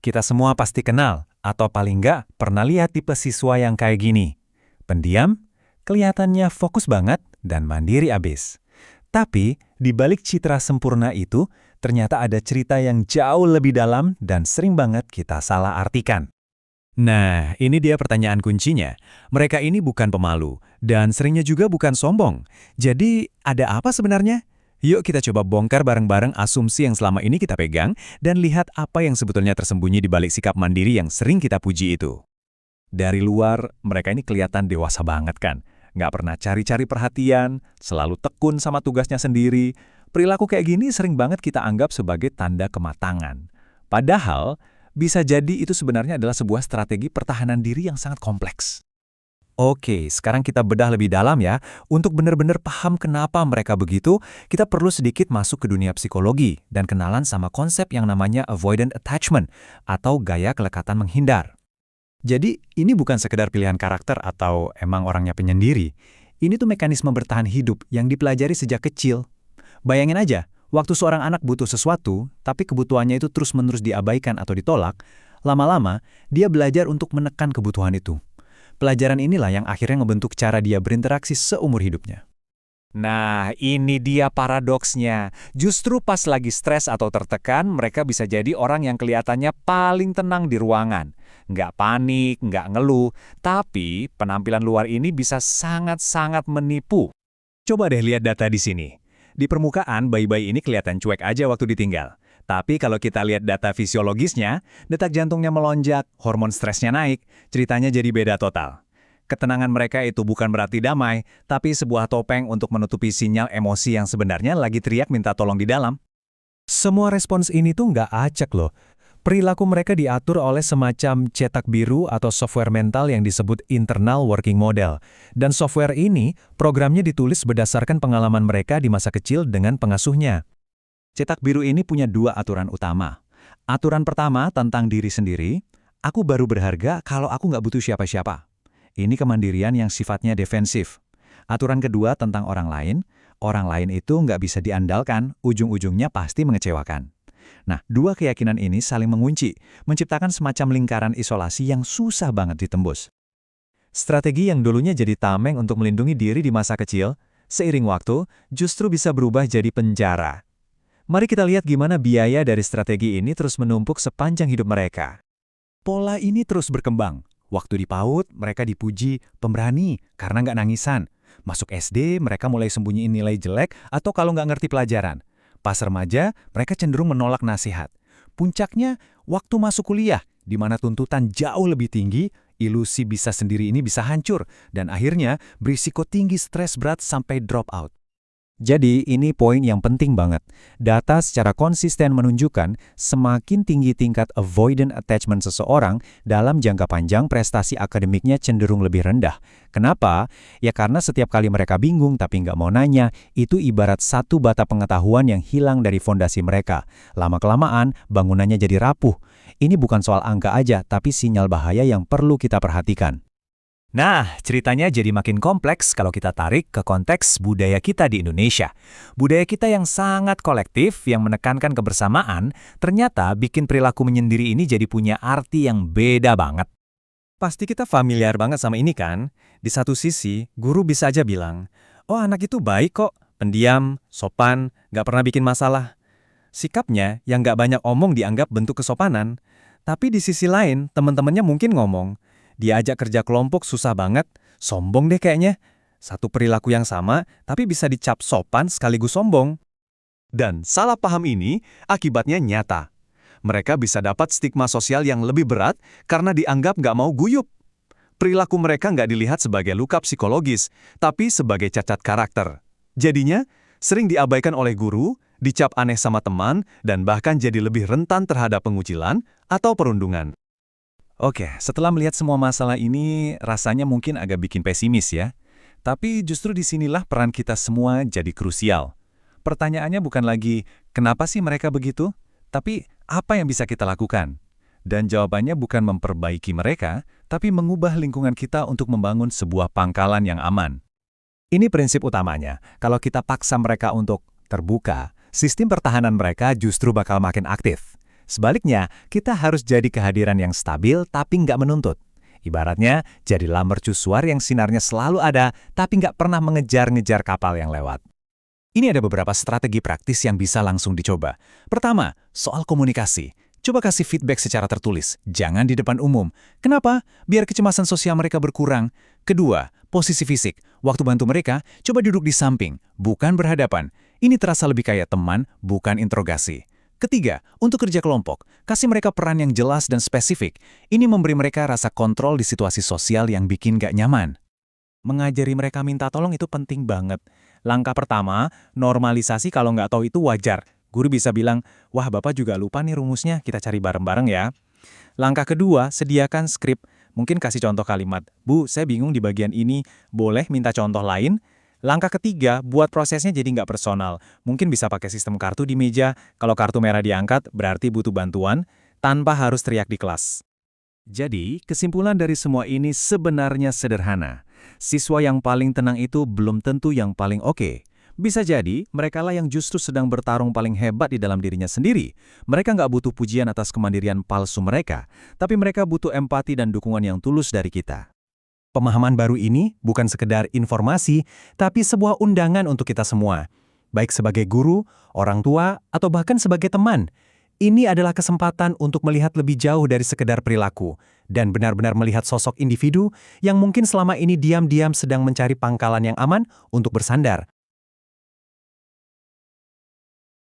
Kita semua pasti kenal, atau paling nggak pernah lihat tipe siswa yang kayak gini. Pendiam, kelihatannya fokus banget, dan mandiri abis. Tapi, di balik citra sempurna itu, ternyata ada cerita yang jauh lebih dalam dan sering banget kita salah artikan. Nah, ini dia pertanyaan kuncinya. Mereka ini bukan pemalu, dan seringnya juga bukan sombong. Jadi, ada apa sebenarnya? Yuk kita coba bongkar bareng-bareng asumsi yang selama ini kita pegang, dan lihat apa yang sebetulnya tersembunyi di balik sikap mandiri yang sering kita puji itu. Dari luar, mereka ini kelihatan dewasa banget kan? Nggak pernah cari-cari perhatian, selalu tekun sama tugasnya sendiri. Perilaku kayak gini sering banget kita anggap sebagai tanda kematangan. Padahal, bisa jadi itu sebenarnya adalah sebuah strategi pertahanan diri yang sangat kompleks. Oke, sekarang kita bedah lebih dalam ya. Untuk benar-benar paham kenapa mereka begitu, kita perlu sedikit masuk ke dunia psikologi dan kenalan sama konsep yang namanya avoidant attachment atau gaya kelekatan menghindar. Jadi, ini bukan sekedar pilihan karakter atau emang orangnya penyendiri. Ini tuh mekanisme bertahan hidup yang dipelajari sejak kecil. Bayangin aja, waktu seorang anak butuh sesuatu, tapi kebutuhannya itu terus-menerus diabaikan atau ditolak, lama-lama dia belajar untuk menekan kebutuhan itu. Pelajaran inilah yang akhirnya ngebentuk cara dia berinteraksi seumur hidupnya. Nah, ini dia paradoksnya. Justru pas lagi stres atau tertekan, mereka bisa jadi orang yang kelihatannya paling tenang di ruangan. Nggak panik, nggak ngeluh, tapi penampilan luar ini bisa sangat-sangat menipu. Coba deh lihat data di sini. Di permukaan, bayi-bayi ini kelihatan cuek aja waktu ditinggal. Tapi kalau kita lihat data fisiologisnya, detak jantungnya melonjak, hormon stresnya naik, ceritanya jadi beda total. Ketenangan mereka itu bukan berarti damai, tapi sebuah topeng untuk menutupi sinyal emosi yang sebenarnya lagi teriak minta tolong di dalam. Semua respons ini tuh nggak acak loh. Perilaku mereka diatur oleh semacam cetak biru atau software mental yang disebut internal working model. Dan software ini, programnya ditulis berdasarkan pengalaman mereka di masa kecil dengan pengasuhnya. Cetak biru ini punya dua aturan utama. Aturan pertama tentang diri sendiri, aku baru berharga kalau aku nggak butuh siapa-siapa. Ini kemandirian yang sifatnya defensif. Aturan kedua tentang orang lain itu nggak bisa diandalkan, ujung-ujungnya pasti mengecewakan. Nah, dua keyakinan ini saling mengunci, menciptakan semacam lingkaran isolasi yang susah banget ditembus. Strategi yang dulunya jadi tameng untuk melindungi diri di masa kecil, seiring waktu justru bisa berubah jadi penjara. Mari kita lihat gimana biaya dari strategi ini terus menumpuk sepanjang hidup mereka. Pola ini terus berkembang. Waktu di PAUD, mereka dipuji pemberani karena nggak nangisan. Masuk SD, mereka mulai sembunyiin nilai jelek atau kalau nggak ngerti pelajaran. Pas remaja, mereka cenderung menolak nasihat. Puncaknya, waktu masuk kuliah, di mana tuntutan jauh lebih tinggi, ilusi bisa sendiri ini bisa hancur, dan akhirnya berisiko tinggi stres berat sampai drop out. Jadi, ini poin yang penting banget. Data secara konsisten menunjukkan semakin tinggi tingkat avoidant attachment seseorang, dalam jangka panjang prestasi akademiknya cenderung lebih rendah. Kenapa? Ya karena setiap kali mereka bingung tapi nggak mau nanya, itu ibarat satu bata pengetahuan yang hilang dari fondasi mereka. Lama-kelamaan, bangunannya jadi rapuh. Ini bukan soal angka aja, tapi sinyal bahaya yang perlu kita perhatikan. Nah, ceritanya jadi makin kompleks kalau kita tarik ke konteks budaya kita di Indonesia. Budaya kita yang sangat kolektif, yang menekankan kebersamaan, ternyata bikin perilaku menyendiri ini jadi punya arti yang beda banget. Pasti kita familiar banget sama ini kan? Di satu sisi, guru bisa aja bilang, oh anak itu baik kok, pendiam, sopan, gak pernah bikin masalah. Sikapnya yang gak banyak omong dianggap bentuk kesopanan. Tapi di sisi lain, teman-temannya mungkin ngomong, dia ajak kerja kelompok susah banget, sombong deh kayaknya. Satu perilaku yang sama, tapi bisa dicap sopan sekaligus sombong. Dan salah paham ini akibatnya nyata. Mereka bisa dapat stigma sosial yang lebih berat karena dianggap nggak mau guyup. Perilaku mereka nggak dilihat sebagai luka psikologis, tapi sebagai cacat karakter. Jadinya, sering diabaikan oleh guru, dicap aneh sama teman, dan bahkan jadi lebih rentan terhadap pengucilan atau perundungan. Oke, setelah melihat semua masalah ini, rasanya mungkin agak bikin pesimis ya. Tapi justru disinilah peran kita semua jadi krusial. Pertanyaannya bukan lagi, kenapa sih mereka begitu? Tapi, apa yang bisa kita lakukan? Dan jawabannya bukan memperbaiki mereka, tapi mengubah lingkungan kita untuk membangun sebuah pangkalan yang aman. Ini prinsip utamanya. Kalau kita paksa mereka untuk terbuka, sistem pertahanan mereka justru bakal makin aktif. Sebaliknya, kita harus jadi kehadiran yang stabil tapi nggak menuntut. Ibaratnya, jadilah mercusuar yang sinarnya selalu ada, tapi nggak pernah mengejar-ngejar kapal yang lewat. Ini ada beberapa strategi praktis yang bisa langsung dicoba. Pertama, soal komunikasi. Coba kasih feedback secara tertulis, jangan di depan umum. Kenapa? Biar kecemasan sosial mereka berkurang. Kedua, posisi fisik. Waktu bantu mereka, coba duduk di samping, bukan berhadapan. Ini terasa lebih kayak teman, bukan interogasi. Ketiga, untuk kerja kelompok, kasih mereka peran yang jelas dan spesifik. Ini memberi mereka rasa kontrol di situasi sosial yang bikin gak nyaman. Mengajari mereka minta tolong itu penting banget. Langkah pertama, normalisasi kalau nggak tahu itu wajar. Guru bisa bilang, wah Bapak juga lupa nih rumusnya, kita cari bareng-bareng ya. Langkah kedua, sediakan skrip. Mungkin kasih contoh kalimat, Bu, saya bingung di bagian ini, boleh minta contoh lain? Langkah ketiga, buat prosesnya jadi nggak personal. Mungkin bisa pakai sistem kartu di meja, kalau kartu merah diangkat berarti butuh bantuan, tanpa harus teriak di kelas. Jadi, kesimpulan dari semua ini sebenarnya sederhana. Siswa yang paling tenang itu belum tentu yang paling oke. Bisa jadi, merekalah yang justru sedang bertarung paling hebat di dalam dirinya sendiri. Mereka nggak butuh pujian atas kemandirian palsu mereka, tapi mereka butuh empati dan dukungan yang tulus dari kita. Pemahaman baru ini bukan sekedar informasi, tapi sebuah undangan untuk kita semua. Baik sebagai guru, orang tua, atau bahkan sebagai teman. Ini adalah kesempatan untuk melihat lebih jauh dari sekedar perilaku, dan benar-benar melihat sosok individu yang mungkin selama ini diam-diam sedang mencari pangkalan yang aman untuk bersandar.